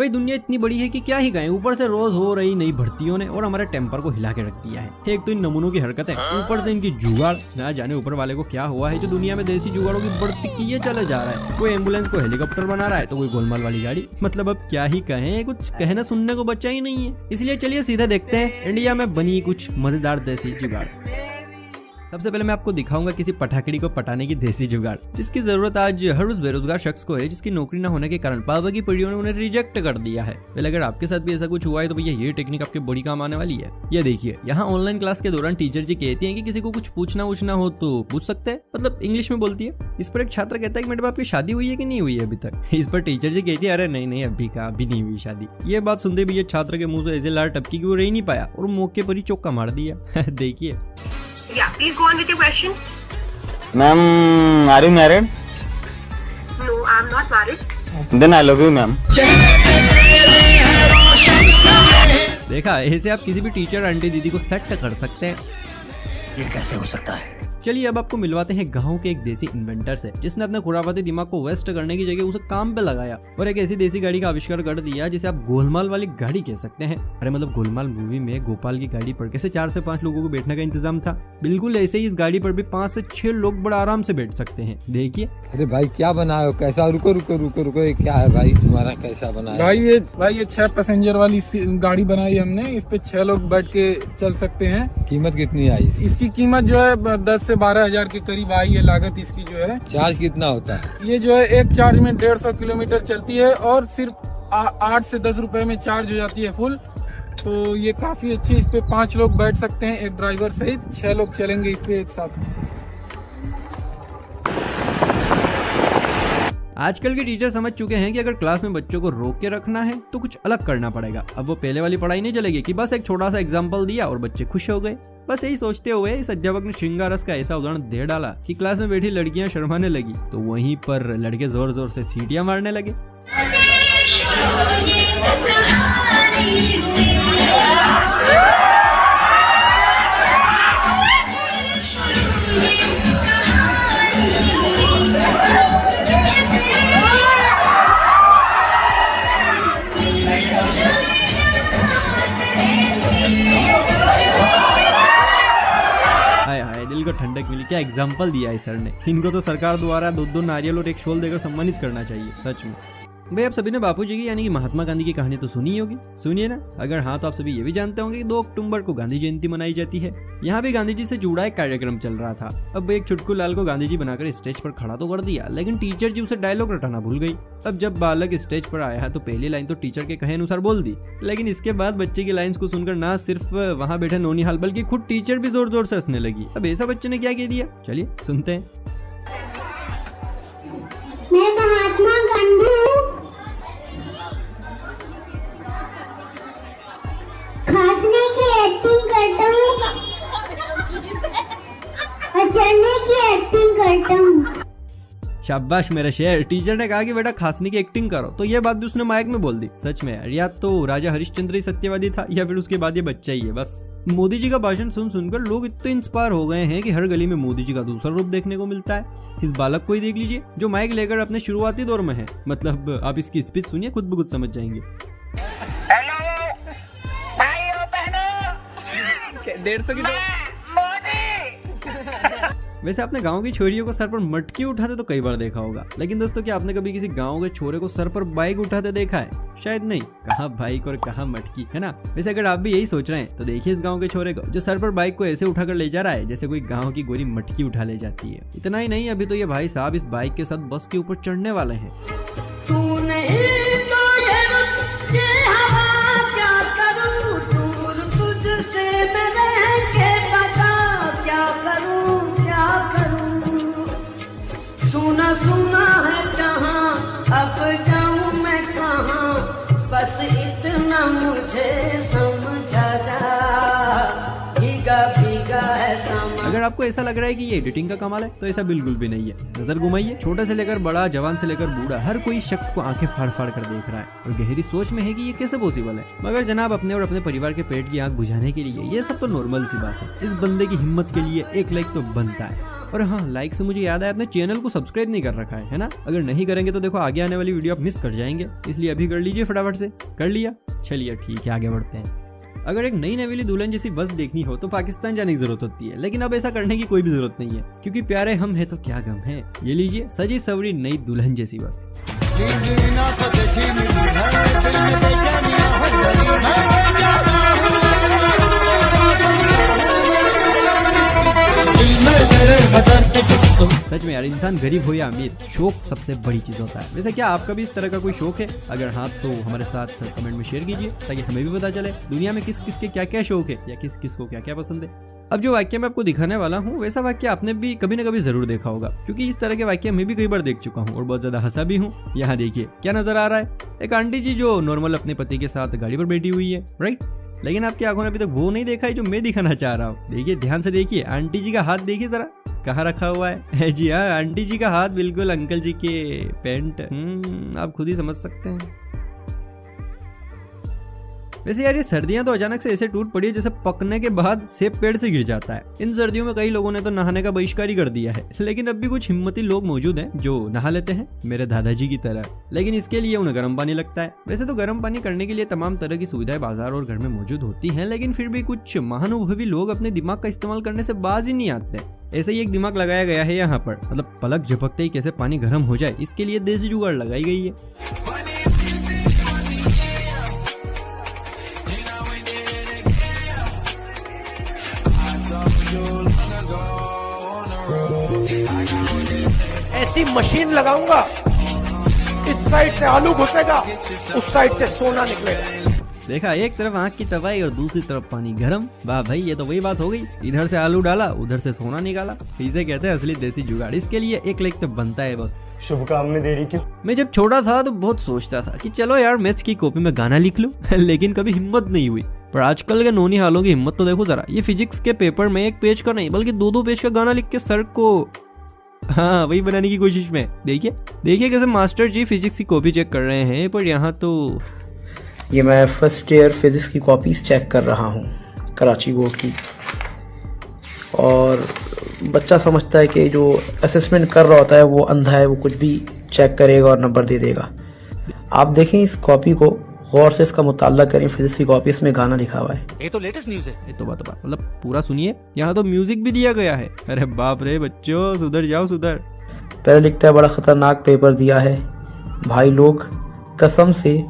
भाई दुनिया इतनी बड़ी है कि क्या ही कहें, ऊपर से रोज हो रही नई भर्तियों ने और हमारे टेम्पर को हिला के रख दिया है। एक तो इन नमूनों की हरकत है, ऊपर से इनकी जुगाड़, ना जाने ऊपर वाले को क्या हुआ है जो दुनिया में देसी जुगाड़ों की बढ़ती किए चले जा रहा है। कोई एम्बुलेंस को हेलीकॉप्टर बना रहा है तो कोई गोलमाल वाली गाड़ी। मतलब अब क्या ही कहें, कुछ कहना सुनने को बचा ही नहीं है। इसलिए चलिए सीधे देखते हैं इंडिया में बनी कुछ मजेदार देसी जुगाड़। सबसे पहले मैं आपको दिखाऊंगा किसी पटाखड़ी को पटाने की देसी जुगाड़, जिसकी जरूरत आज हर उस बेरोजगार शख्स को है जिसकी नौकरी न होने के कारण पापा की पीढ़ियों ने उन्हें रिजेक्ट कर दिया है। पहले अगर आपके साथ भी ऐसा कुछ हुआ है तो भैया ये टेक्निक आपके बड़ी काम आने वाली है। ये देखिए, यहाँ ऑनलाइन क्लास के दौरान टीचर जी कहती हैं कि किसी को कुछ पूछना हो तो पूछ सकते हैं, मतलब इंग्लिश में बोलती है। इस पर एक छात्र कहता है कि मैडम आपकी शादी हुई है कि नहीं हुई है अभी तक। इस पर टीचर जी कहती है अरे नहीं अभी नहीं हुई शादी। ये बात सुनते भैया छात्र के मुंह से ऐसे लार टपकी कि वो रह नहीं पाया और मौके पर ही चौका मार दिया। देखिए। Yeah, please go on with your question. Ma'am, are you married? No, I'm not married. Then I love you, ma'am. देखा, ऐसे आप किसी भी टीचर आंटी दीदी को सेट कर सकते हैं। ये कैसे हो सकता है? चलिए अब आपको मिलवाते हैं गांव के एक देसी इन्वेंटर से, जिसने अपने खुराफाती दिमाग को वेस्ट करने की जगह उसे काम पे लगाया और एक ऐसी देसी गाड़ी का आविष्कार कर दिया जिसे आप गोलमाल वाली गाड़ी कह सकते हैं। अरे मतलब गोलमाल मूवी में गोपाल की गाड़ी पर कैसे 4 से 5 लोगों को बैठने का इंतजाम था, बिल्कुल ऐसे ही इस गाड़ी पर भी 5 से 6 लोग बड़ा आराम से बैठ सकते हैं। देखिए। अरे भाई क्या बनाए हो, कैसा? रुको ये क्या है भाई तुम्हारा, कैसा बनाया? भाई ये 6 पैसेंजर वाली गाड़ी बनाई हमने, इस पे 6 लोग बैठ के चल सकते हैं। कीमत कितनी आई इसकी कीमत जो है 10 से 12 हजार के करीब आई है लागत इसकी जो है। चार्ज कितना होता है? ये जो है एक चार्ज में 150 किलोमीटर चलती है और सिर्फ 8 से 10 रुपए में चार्ज हो जाती है फुल। तो ये काफी अच्छी, इस पे 5 लोग बैठ सकते हैं, एक ड्राइवर सहित 6 लोग चलेंगे इस पे एक साथ। आजकल के टीचर समझ चुके हैं कि अगर क्लास में बच्चों को रोक के रखना है तो कुछ अलग करना पड़ेगा। अब वो पहले वाली पढ़ाई नहीं चलेगी कि बस एक छोटा सा एग्जाम्पल दिया और बच्चे खुश हो गए। बस यही सोचते हुए इस अध्यापक ने श्रृंगार रस का ऐसा उदाहरण दे डाला कि क्लास में बैठी लड़कियां शर्माने लगी तो वहीं पर लड़के जोर जोर से सीटियां मारने लगे। दिल को ठंडक मिली। क्या एग्जाम्पल दिया है सर ने। इनको तो सरकार द्वारा 2 नारियल और एक शॉल देकर सम्मानित करना चाहिए सच में। भाई आप सभी ने बापूजी की यानी कि महात्मा गांधी की कहानी तो सुनी ही होगी, सुनिए ना। अगर हाँ तो आप सभी ये भी जानते होंगे कि 2 अक्टूबर को गांधी जयंती मनाई जाती है। यहाँ भी गांधी जी से जुड़ा एक कार्यक्रम चल रहा था। अब एक छुटकू लाल को गांधी जी बनाकर स्टेज पर खड़ा तो कर दिया, लेकिन टीचर जी उसे डायलॉग रटाना भूल गई। अब जब बालक स्टेज पर आया है तो पहली लाइन तो टीचर के कहे अनुसार बोल दी, लेकिन इसके बाद बच्चे की लाइंस को सुनकर ना सिर्फ वहाँ बैठे नौनिहाल बल्कि खुद टीचर भी जोर जोर से हंसने लगी। अब ऐसा बच्चे ने क्या कह दिया, चलिए सुनते हैं। मैं महात्मा गांधी हूँ, खाने की एक्टिंग करता हूँ और चढ़ने की एक्टिंग करता हूँ। शाबाश मेरा शेर। टीचर ने कहा कि बेटा खांसने की एक्टिंग करो तो ये बात भी उसने माइक में बोल दी। सच में यार, या तो राजा हरिश्चंद्र ही सत्यवादी था या फिर उसके बाद ये बच्चा ही है बस। मोदी जी का भाषण सुनकर लोग इतने इंस्पायर हो गए हैं कि हर गली में मोदी जी का दूसरा रूप देखने को मिलता है। इस बालक को ही देख लीजिए जो माइक लेकर अपने शुरुआती दौर में है। मतलब आप इसकी स्पीच सुनिए, खुद ब खुद समझ जाएंगे। हेलो भाइयों बहनों, 150 की वैसे आपने गांव की छोरियों को सर पर मटकी उठाते तो कई बार देखा होगा, लेकिन दोस्तों क्या आपने कभी किसी गांव के छोरे को सर पर बाइक उठाते देखा है? शायद नहीं। कहाँ बाइक और कहाँ मटकी, है ना। वैसे अगर आप भी यही सोच रहे हैं तो देखिए इस गांव के छोरे को जो सर पर बाइक को ऐसे उठाकर ले जा रहा है जैसे कोई गाँव की गोरी मटकी उठा ले जाती है। इतना ही नहीं, अभी तो ये भाई साहब इस बाइक के साथ बस के ऊपर चढ़ने वाले हैं। सुना है जहाँ, अब जाऊँ मैं कहाँ, बस इतना मुझे समझा जा, भीगा भीगा है सामान। अगर आपको ऐसा लग रहा है कि ये एडिटिंग का कमाल है तो ऐसा बिल्कुल भी नहीं है। नजर घुमाइए, छोटे से लेकर बड़ा, जवान से लेकर बूढ़ा, हर कोई शख्स को आंखें फाड़ फाड़ कर देख रहा है और गहरी सोच में है कि ये कैसे पॉसिबल है। मगर जनाब अपने और अपने परिवार के पेट की आंख बुझाने के लिए ये सब तो नॉर्मल सी बात है। इस बंदे की हिम्मत के लिए 1 लाइक तो बनता है। और हाँ, लाइक से मुझे याद आया, अपने चैनल को सब्सक्राइब नहीं कर रखा है ना? अगर नहीं करेंगे तो देखो आगे आने वाली वीडियो आप मिस कर जाएंगे, इसलिए अभी कर लीजिए फटाफट से। कर लिया? चलिए ठीक है, आगे बढ़ते हैं। अगर एक नई नवेली दुल्हन जैसी बस देखनी हो तो पाकिस्तान जाने की जरूरत होती है, लेकिन अब ऐसा करने की कोई भी जरूरत नहीं है, क्योंकि प्यारे हम है तो क्या गम है। ये लीजिए सजी सवरी नई दुल्हन जैसी बस। सच में यार, इंसान गरीब हो या अमीर, शौक सबसे बड़ी चीज होता है। वैसे क्या आपका भी इस तरह का कोई शौक है? अगर हाँ तो हमारे साथ कमेंट में शेयर कीजिए, ताकि हमें भी पता चले दुनिया में किस किस के क्या क्या शौक है, या किस किस को क्या क्या पसंद है। अब जो वाक्य मैं आपको दिखाने वाला हूँ, वैसा वाक्य आपने भी कभी न कभी जरूर देखा होगा, क्योंकि इस तरह के वाक्य मैं भी कई बार देख चुका हूँ और बहुत ज्यादा हंसा भी हूँ। यहाँ देखिए क्या नजर आ रहा है, एक आंटी जी जो नॉर्मल अपने पति के साथ गाड़ी पर बैठी हुई है, राइट? लेकिन आपकी आंखों ने अभी तक वो नहीं देखा है जो मैं दिखाना चाह रहा हूँ। देखिए ध्यान से देखिए, आंटी जी का हाथ देखिए जरा, कहाँ रखा हुआ है। जी हाँ, आंटी जी का हाथ बिल्कुल अंकल जी के पैंट, आप खुद ही समझ सकते हैं। वैसे यार, ये सर्दियां तो अचानक से ऐसे टूट पड़ी है जैसे पकने के बाद सेब पेड़ से गिर जाता है। इन सर्दियों में कई लोगों ने तो नहाने का बहिष्कार ही कर दिया है, लेकिन अब भी कुछ हिम्मती लोग मौजूद हैं जो नहा लेते हैं, मेरे दादाजी की तरह। लेकिन इसके लिए उन्हें गर्म पानी लगता है। वैसे तो गर्म पानी करने के लिए तमाम तरह की सुविधाएं बाजार और घर में मौजूद होती हैं, लेकिन फिर भी कुछ महानुभवी लोग अपने दिमाग का इस्तेमाल करने से बाज ही नहीं आते। ऐसे ही एक दिमाग लगाया गया है यहाँ पर, मतलब पलक झपकते ही कैसे पानी गर्म हो जाए, इसके लिए देसी जुगाड़ लगाई गई है। ऐसी मशीन लगाऊंगा, इस साइड से आलू घुसेगा, उस साइड से सोना निकलेगा। देखा, एक तरफ आंख की तबाही और दूसरी तरफ पानी गरम। वाह भाई, ये तो वही बात हो गई, इधर से आलू डाला, उधर से सोना निकाला। इसे कहते हैं असली देसी जुगाड़। इसके लिए एक लाइक तो बनता है बस। शुभ काम में देरी क्यों? मैं जब छोटा था तो बहुत सोचता था कि चलो यार मैथ्स की कॉपी में गाना लिख लूं, लेकिन कभी हिम्मत नहीं हुई। पर आजकल के नौनी हालों की हिम्मत तो देखो जरा। ये फिजिक्स के पेपर में एक पेज का नहीं बल्कि 2-2 पेज का गाना लिख के सर को हाँ वही बनाने की कोशिश में। देखिए देखिए कैसे मास्टर जी फिजिक्स की कॉपी चेक कर रहे हैं। पर यहाँ तो ये मैं फर्स्ट ईयर फिजिक्स की कॉपीज चेक कर रहा हूँ कराची बोर्ड की, और बच्चा समझता है कि जो असेसमेंट कर रहा होता है वो अंधा है, वो कुछ भी चेक करेगा और नंबर दे देगा। आप देखें इस कॉपी को गौर से, इसका मुताला करें। फिजिक्स की कॉपी, इसमें गाना लिखा हुआ है। ये तो लेटेस्ट न्यूज़ है। ये तो बात मतलब पूरा सुनिए, यहाँ तो म्यूजिक भी दिया गया है। अरे बाप रे बच्चों, सुधर जाओ सुधर। पहले लिखता है बड़ा खतरनाक पेपर दिया है भाई लोग, कसम से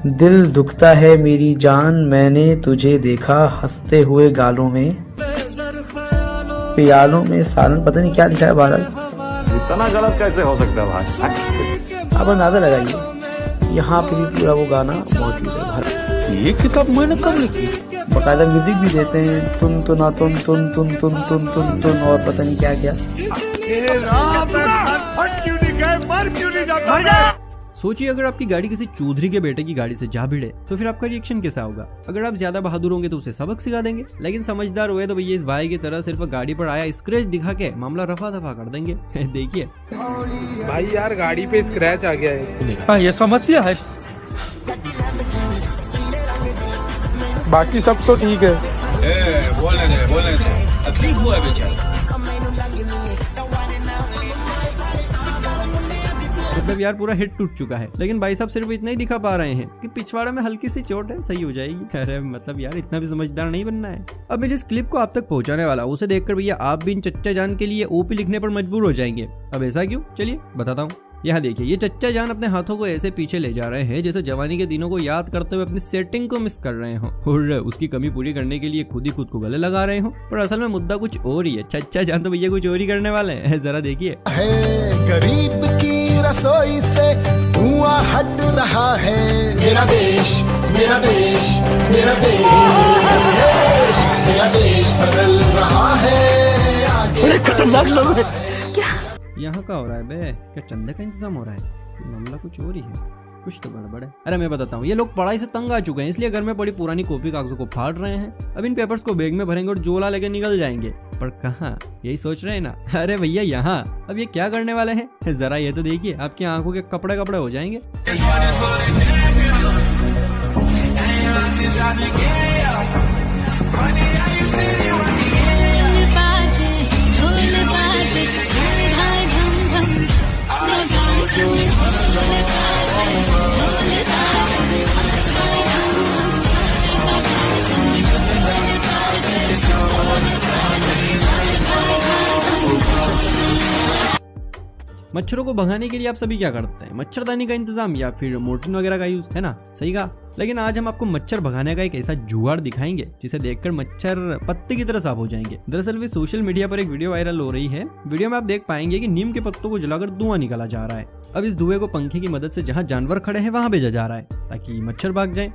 दिल दुखता है मेरी जान, मैंने तुझे देखा हंसते हुए गालों में, प्यालों में सालन, पता नहीं क्या लिखा है। बहरहाल इतना गलत कैसे हो सकता है भाई? आप अंदाजा लगाइए, यहाँ पे भी पूरा वो गाना मौजूद है। ये किताब मैंने कब लिखी? बाकायदा म्यूजिक भी देते हैं, तुन तुना तुन तुन तुन तुन तुन तुन तुन और पता नहीं क्या क्या। सोचिए अगर आपकी गाड़ी किसी चौधरी के बेटे की गाड़ी से जा भिड़े तो फिर आपका रिएक्शन कैसा होगा? अगर आप ज्यादा बहादुर होंगे तो उसे सबक सिखा देंगे, लेकिन समझदार हुए तो भैया इस भाई की तरह सिर्फ गाड़ी पर आया स्क्रैच दिखा के मामला रफा दफा कर देंगे। देखिए भाई यार गाड़ी पे स्क्रैच आ गया है। हाँ ये समस्या है, बाकी सब तो ठीक है। बोलने दे, तकलीफ हुआ है बेचारा। मतलब यार पूरा हेड टूट चुका है, लेकिन भाई साहब सिर्फ इतना ही दिखा पा रहे हैं कि पिछवाड़े में हल्की सी चोट है, सही हो जाएगी। अरे मतलब यार इतना भी समझदार नहीं बनना है। अब मैं जिस क्लिप को आप तक पहुंचाने वाला हूं उसे देखकर भैया आप भी इन चच्चा जान के लिए ओपी लिखने पर मजबूर हो जाएंगे। अब ऐसा क्यों, चलिए बताता हूँ। यहाँ देखिए, ये चच्चा जान अपने हाथों को ऐसे पीछे ले जा रहे हैं जैसे जवानी के दिनों को याद करते हुए अपनी सेटिंग को मिस कर रहे हो, और उसकी कमी पूरी करने के लिए खुद ही खुद को गले लगा रहे हो। पर असल में मुद्दा कुछ और ही है। चच्चा जान तो भैया कुछ और ही करने वाले हैं, जरा देखिए। गरीब की रसोई से धुआं हट रहा है, मेरा देश मेरा देश मेरा देश, मेरा देश बदल रहा है। खतरनाक लोग हैं। यहाँ का हो रहा है बे? क्या चंदे का इंतजाम हो रहा है? मामला कुछ और ही है, कुछ तो गड़बड़ है। अरे मैं बताता हूँ, ये लोग पढ़ाई से तंग आ चुके हैं, इसलिए घर में पड़ी पुरानी कॉपी कागजों को फाड़ रहे हैं। अब इन पेपर्स को बैग में भरेंगे और जोला लेके निकल जाएंगे। पर कहाँ, यही सोच रहे हैं ना? अरे भैया यहाँ अब ये क्या करने वाले हैं, जरा ये तो देखिए, आपकी आंखों के कपड़े कपड़े हो जाएंगे। मच्छरों को भगाने के लिए आप सभी क्या करते हैं? मच्छरदानी का इंतजाम या फिर मोर्टिन वगैरह का यूज, है ना? सही कहा। लेकिन आज हम आपको मच्छर भगाने का एक ऐसा जुगाड़ दिखाएंगे जिसे देखकर मच्छर पत्ते की तरह साफ हो जाएंगे। दरअसल भी सोशल मीडिया पर एक वीडियो वायरल हो रही है। वीडियो में आप देख पाएंगे कि नीम के पत्तों को जलाकर धुआं निकाला जा रहा है। अब इस धुएं को पंखे की मदद से जहां जानवर खड़े हैं वहां भेजा जा रहा है ताकि मच्छर भाग जाए।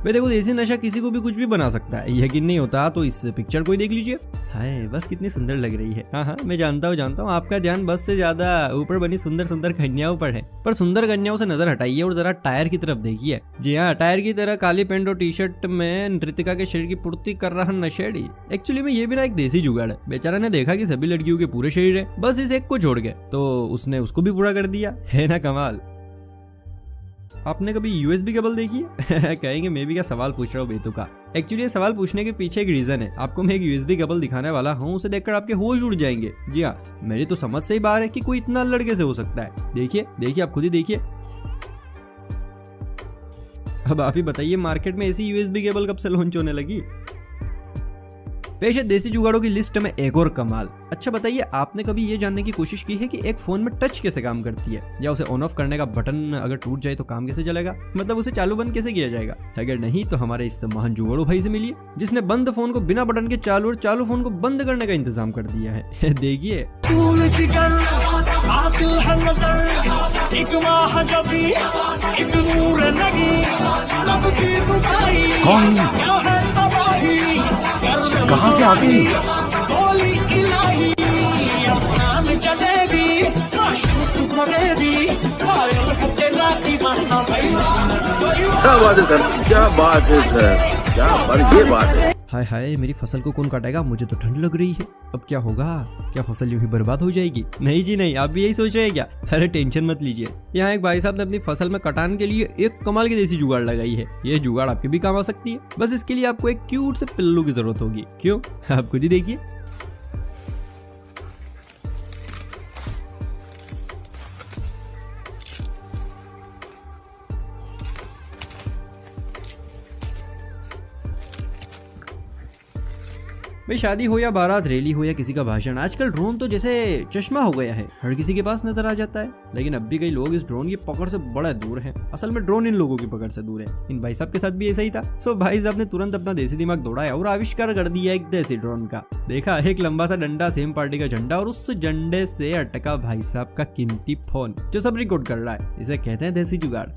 वे देखो, देसी नशा किसी को भी कुछ भी बना सकता है। यकीन नहीं होता तो इस पिक्चर को ही देख लीजिए। हाय, बस कितनी सुंदर लग रही है। हाँ, मैं जानता हूँ आपका ध्यान बस से ज्यादा ऊपर बनी सुंदर सुंदर कन्याओं पर है। पर सुंदर कन्याओं से नजर हटाइए और जरा टायर की तरफ देखिए। जी हाँ, टायर की तरह काली पैंट और टी शर्ट में नृतिका के शरीर की पूर्ति कर रहा नशेड़ी। एक्चुअली में ये भी ना एक देसी जुगाड़ है। बेचारा ने देखा कि सभी लड़कियों के पूरे शरीर है, बस इस एक को छोड़ के, तो उसने उसको भी पूरा कर दिया। है ना कमाल। आपने कभी USB केबल देखी है? कहेंगे मैं भी क्या सवाल पूछ रहा हूँ बेतुका। एक्चुअली ये सवाल पूछने के पीछे एक रीजन है। आपको मैं एक USB केबल दिखाने वाला हूँ, उसे देखकर आपके होश उड़ जाएंगे। जी हाँ, मेरी तो समझ से ही बाहर है कि कोई इतना लड़के से हो सकता है। देखिए आप खुद ही देखिए। अब आप ही बताइए, मार्केट में ऐसी USB केबल कब से लॉन्च होने लगी? पेश है देसी जुगाड़ों की लिस्ट में एक और कमाल। अच्छा बताइए, आपने कभी ये जानने की कोशिश की है कि एक फोन में टच कैसे काम करती है, या उसे ऑन ऑफ करने का बटन अगर टूट जाए तो काम कैसे चलेगा? मतलब उसे चालू बंद कैसे किया जाएगा? अगर नहीं तो हमारे इस महान जुगाड़ू भाई से मिलिए जिसने बंद फोन को बिना बटन के चालू और चालू फोन को बंद करने का इंतजाम कर दिया है। देखिए। कहाँ से आती है? क्या बात है सर, क्या बात है सर, क्या बात, ये बात है। हाय हाय, मेरी फसल को कौन काटेगा? मुझे तो ठंड लग रही है। अब क्या होगा? क्या फसल यूं ही बर्बाद हो जाएगी? नहीं जी नहीं, आप भी यही सोच रहे हैं क्या? अरे टेंशन मत लीजिए। यहाँ एक भाई साहब ने अपनी फसल में कटान के लिए एक कमाल की देसी जुगाड़ लगाई है। ये जुगाड़ आपके भी काम आ सकती है। बस इसके लिए आपको एक क्यूट से पिल्लू की जरूरत होगी। क्यों? आप खुद ही देखिए। भाई शादी हो या बारात, रैली हो या किसी का भाषण, आजकल ड्रोन तो जैसे चश्मा हो गया है, हर किसी के पास नजर आ जाता है। लेकिन अब भी कई लोग इस ड्रोन की पकड़ से बड़ा दूर हैं। असल में ड्रोन इन लोगों की पकड़ से दूर है। इन भाई साहब के साथ भी ऐसा ही था। सो भाई साहब ने तुरंत अपना देसी दिमाग दौड़ाया और आविष्कार कर दिया एक देसी ड्रोन का। देखा, एक लंबा सा डंडा, सेम पार्टी का झंडा, और उस झंडे से अटका भाई साहब का कीमती फोन जो सब रिकॉर्ड कर रहा है। इसे कहते हैं देसी जुगाड़।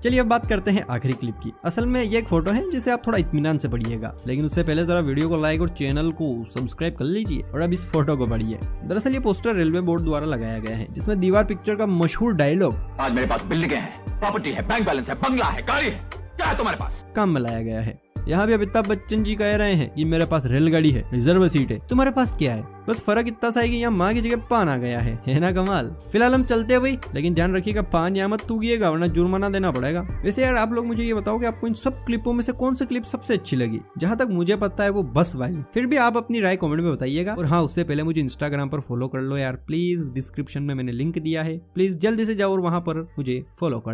चलिए अब बात करते हैं आखिरी क्लिप की। असल में ये एक फोटो है जिसे आप थोड़ा इत्मीनान से पढ़िएगा, लेकिन उससे पहले जरा वीडियो को लाइक और चैनल को सब्सक्राइब कर लीजिए और अब इस फोटो को पढ़िए। दरअसल ये पोस्टर रेलवे बोर्ड द्वारा लगाया गया है, जिसमें दीवार पिक्चर का मशहूर डायलॉग, आज मेरे पास बिल्डिंगें हैं, प्रॉपर्टी है, बैंक बैलेंस है, बंगला है, गाड़ी है, क्या है तुम्हारे पास, काम में लाया गया है। यहाँ भी अमिताभ बच्चन जी कह रहे हैं कि मेरे पास रेलगाड़ी है, रिजर्व सीट है, तुम्हारे पास क्या है? बस फर्क इतना सा है कि यहाँ माँ की जगह पान आ गया है ना कमाल। फिलहाल हम चलते हैं भाई, लेकिन ध्यान रखिएगा पान यहाँ मत थूकिएगा वरना जुर्माना देना पड़ेगा। वैसे यार आप लोग मुझे ये बताओ कि आपको इन सब क्लिपों में से कौन सी क्लिप सबसे अच्छी लगी? जहाँ तक मुझे पता है वो बस वाली। फिर भी आप अपनी राय कमेंट में बताइएगा। और हाँ, उससे पहले मुझे इंस्टाग्राम पर फॉलो कर लो यार प्लीज, डिस्क्रिप्शन में मैंने लिंक दिया है, प्लीज जल्दी से जाओ और वहां पर मुझे फॉलो कर।